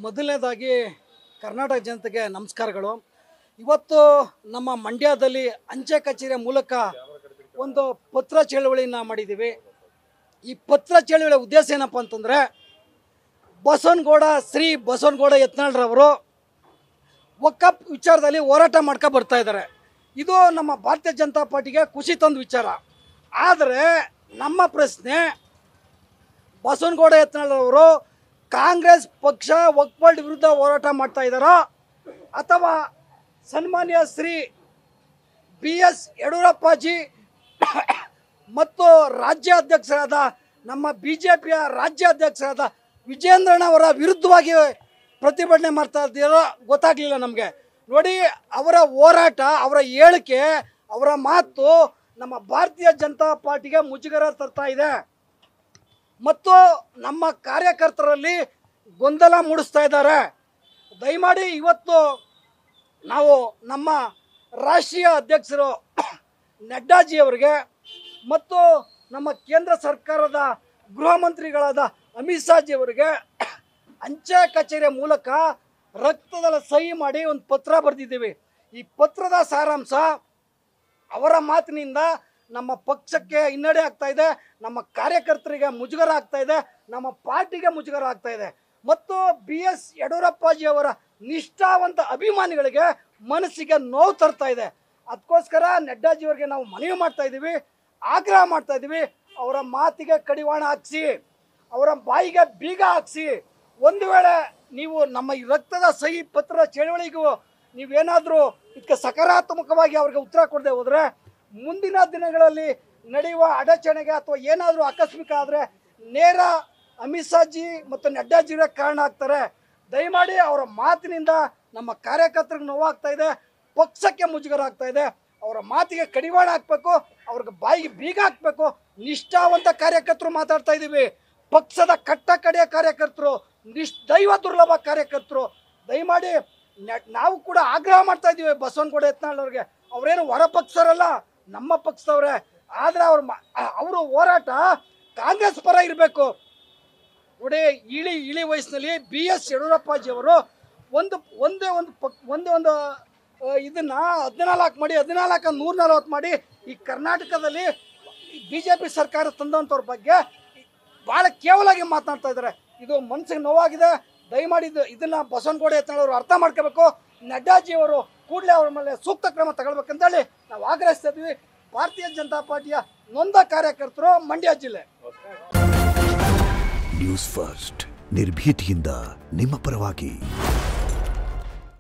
ಮೊದಲನೇದಾಗಿ ಕರ್ನಾಟಕ ಜನತೆಗೆ ನಮಸ್ಕಾರಗಳು. ಇವತ್ತು ನಮ್ಮ ಮಂಡ್ಯದಲ್ಲಿ ಅಂಚೆ ಕಚೇರಿಯ ಮೂಲಕ ಒಂದು ಪತ್ರ ಚಳವಳಿಯನ್ನು ಮಾಡಿದ್ದೀವಿ. ಈ ಪತ್ರ ಚಳವಳಿಯ ಉದ್ದೇಶ ಏನಪ್ಪ ಅಂತಂದರೆ, ಶ್ರೀ ಬಸವನಗೌಡ ಯತ್ನಾಳ್ರವರು ವಕಫ್ ವಿಚಾರದಲ್ಲಿ ಹೋರಾಟ ಮಾಡ್ಕೊ ಬರ್ತಾ ಇದ್ದಾರೆ. ಇದು ನಮ್ಮ ಭಾರತೀಯ ಜನತಾ ಪಾರ್ಟಿಗೆ ಖುಷಿ ತಂದ ವಿಚಾರ. ಆದರೆ ನಮ್ಮ ಪ್ರಶ್ನೆ, ಬಸವನಗೌಡ ಯತ್ನಾಳ್ರವರು ಕಾಂಗ್ರೆಸ್ ಪಕ್ಷ ವಕ್ಫ್ ಬೋರ್ಡ್ ವಿರುದ್ಧ ಹೋರಾಟ ಮಾಡ್ತಾ ಇದ್ದಾರಾ ಅಥವಾ ಸನ್ಮಾನ್ಯ ಶ್ರೀ BS ಯಡಿಯೂರಪ್ಪಾಜಿ ಮತ್ತು ರಾಜ್ಯಾಧ್ಯಕ್ಷರಾದ ನಮ್ಮ BJPಯ ರಾಜ್ಯಾಧ್ಯಕ್ಷರಾದ ವಿಜೇಂದ್ರಣ್ಣವರ ವಿರುದ್ಧವಾಗಿ ಪ್ರತಿಭಟನೆ ಮಾಡ್ತಾ ಇದ್ದೀರೋ ಗೊತ್ತಾಗಲಿಲ್ಲ ನಮಗೆ. ನೋಡಿ, ಅವರ ಹೋರಾಟ, ಅವರ ಹೇಳಿಕೆ, ಅವರ ಮಾತು ನಮ್ಮ ಭಾರತೀಯ ಜನತಾ ಪಾರ್ಟಿಗೆ ಮುಜುಗರ ತರ್ತಾ ಇದೆ ಮತ್ತು ನಮ್ಮ ಕಾರ್ಯಕರ್ತರಲ್ಲಿ ಗೊಂದಲ ಮೂಡಿಸ್ತಾ ಇದ್ದಾರೆ. ದಯಮಾಡಿ ಇವತ್ತು ನಾವು ನಮ್ಮ ರಾಷ್ಟ್ರೀಯ ಅಧ್ಯಕ್ಷರು ನಡ್ಡಾಜಿಯವರಿಗೆ ಮತ್ತು ನಮ್ಮ ಕೇಂದ್ರ ಸರ್ಕಾರದ ಗೃಹ ಮಂತ್ರಿಗಳಾದ ಅಮಿತ್ ಶಾಜಿಯವರಿಗೆ ಅಂಚೆ ಕಚೇರಿಯ ಮೂಲಕ ರಕ್ತದಲ್ಲಿ ಸಹಿ ಮಾಡಿ ಒಂದು ಪತ್ರ ಬರೆದಿದ್ದೀವಿ. ಈ ಪತ್ರದ ಸಾರಾಂಶ, ಅವರ ಮಾತಿನಿಂದ ನಮ್ಮ ಪಕ್ಷಕ್ಕೆ ಹಿನ್ನಡೆ ಆಗ್ತಾ ಇದೆ, ನಮ್ಮ ಕಾರ್ಯಕರ್ತರಿಗೆ ಮುಜುಗರ ಆಗ್ತಾ ಇದೆ, ನಮ್ಮ ಪಾರ್ಟಿಗೆ ಮುಜುಗರ ಆಗ್ತಾ ಇದೆ ಮತ್ತು BS ಯಡಿಯೂರಪ್ಪಾಜಿಯವರ ನಿಷ್ಠಾವಂತ ಅಭಿಮಾನಿಗಳಿಗೆ ಮನಸ್ಸಿಗೆ ನೋವು ತರ್ತಾ ಇದೆ. ಅದಕ್ಕೋಸ್ಕರ ನಡ್ಡಾಜಿಯವರಿಗೆ ನಾವು ಮನವಿ ಮಾಡ್ತಾ ಇದ್ದೀವಿ, ಆಗ್ರಹ ಮಾಡ್ತಾ ಇದ್ದೀವಿ, ಅವರ ಮಾತಿಗೆ ಕಡಿವಾಣ ಹಾಕಿಸಿ, ಅವರ ಬಾಯಿಗೆ ಬೀಗ ಹಾಕಿಸಿ. ಒಂದು ವೇಳೆ ನೀವು ನಮ್ಮ ಈ ರಕ್ತದ ಸಹಿ ಪತ್ರ ಚಳವಳಿಗೂ ನೀವೇನಾದರೂ ಇದಕ್ಕೆ ಸಕಾರಾತ್ಮಕವಾಗಿ ಅವ್ರಿಗೆ ಉತ್ತರ ಕೊಡದೆ ಹೋದರೆ, ಮುಂದಿನ ದಿನಗಳಲ್ಲಿ ನಡೆಯುವ ಅಡಚಣೆಗೆ ಅಥವಾ ಏನಾದರೂ ಆಕಸ್ಮಿಕ ಆದರೆ ನೇರ ಅಮಿತ್ ಶಾಜಿ ಮತ್ತು ನಡ್ಡಾಜಿಯವರೇ ಕಾರಣ ಆಗ್ತಾರೆ. ದಯಮಾಡಿ ಅವರ ಮಾತಿನಿಂದ ನಮ್ಮ ಕಾರ್ಯಕರ್ತರಿಗೆ ನೋವಾಗ್ತಾ ಇದೆ, ಪಕ್ಷಕ್ಕೆ ಮುಜುಗರ ಆಗ್ತಾ ಇದೆ. ಅವರ ಮಾತಿಗೆ ಕಡಿವಾಣ ಹಾಕಬೇಕು, ಅವ್ರಿಗೆ ಬಾಯಿಗೆ ಬೀಗ ಹಾಕಬೇಕು. ನಿಷ್ಠಾವಂತ ಕಾರ್ಯಕರ್ತರು ಮಾತಾಡ್ತಾ ಇದ್ದೀವಿ, ಪಕ್ಷದ ಕಟ್ಟ ಕಡೆಯ ಕಾರ್ಯಕರ್ತರು, ದೈವ ದುರ್ಲಭ ಕಾರ್ಯಕರ್ತರು. ದಯಮಾಡಿ ನಾವು ಕೂಡ ಆಗ್ರಹ ಮಾಡ್ತಾ ಇದ್ದೀವಿ ಬಸವನಗೌಡ ಯತ್ನಾಳ್ ಅವರೇನು ಹೊರ ಪಕ್ಷರಲ್ಲ, ನಮ್ಮ ಪಕ್ಷದವ್ರೆ. ಆದರೆ ಅವರು ಹೋರಾಟ ಕಾಂಗ್ರೆಸ್ ಪರ ಇರಬೇಕು. ನೋಡಿ, ಇಳಿ ವಯಸ್ಸಿನಲ್ಲಿ BS ಯಡಿಯೂರಪ್ಪಾಜಿಯವರು ಒಂದೇ ಒಂದು ಇದನ್ನ 14 ಮಾಡಿ 14 140 ಮಾಡಿ ಈ ಕರ್ನಾಟಕದಲ್ಲಿ BJP ಸರ್ಕಾರ ತಂದಂಥವ್ರ ಬಗ್ಗೆ ಭಾಳ ಕೇವಲಾಗಿ ಮಾತನಾಡ್ತಾ ಇದ್ದಾರೆ. ಇದು ಮನಸ್ಸಿಗೆ ನೋವಾಗಿದೆ. ದಯಮಾಡಿ ಇದನ್ನ ಬಸವನಗೌಡ ಯತ್ನಾಳ್ ಅರ್ಥ ಮಾಡ್ಕೋಬೇಕು. ನಡ್ಡಾಜಿಯವರು ಕೂಡಲೇ ಅವ್ರ ಮೇಲೆ ಸೂಕ್ತ ಕ್ರಮ ತಗೊಳ್ಬೇಕಂತೇಳಿ ನಾವು ಆಗ್ರಹಿಸ್ತಾ ಇದ್ವಿ. ಭಾರತೀಯ ಜನತಾ ಪಾರ್ಟಿಯ ನೊಂದ ಕಾರ್ಯಕರ್ತರು, ಮಂಡ್ಯ ಜಿಲ್ಲೆ. ನ್ಯೂಸ್ ಫಸ್ಟ್, ನಿರ್ಭೀತಿಯಿಂದ ನಿಮ್ಮ ಪರವಾಗಿ.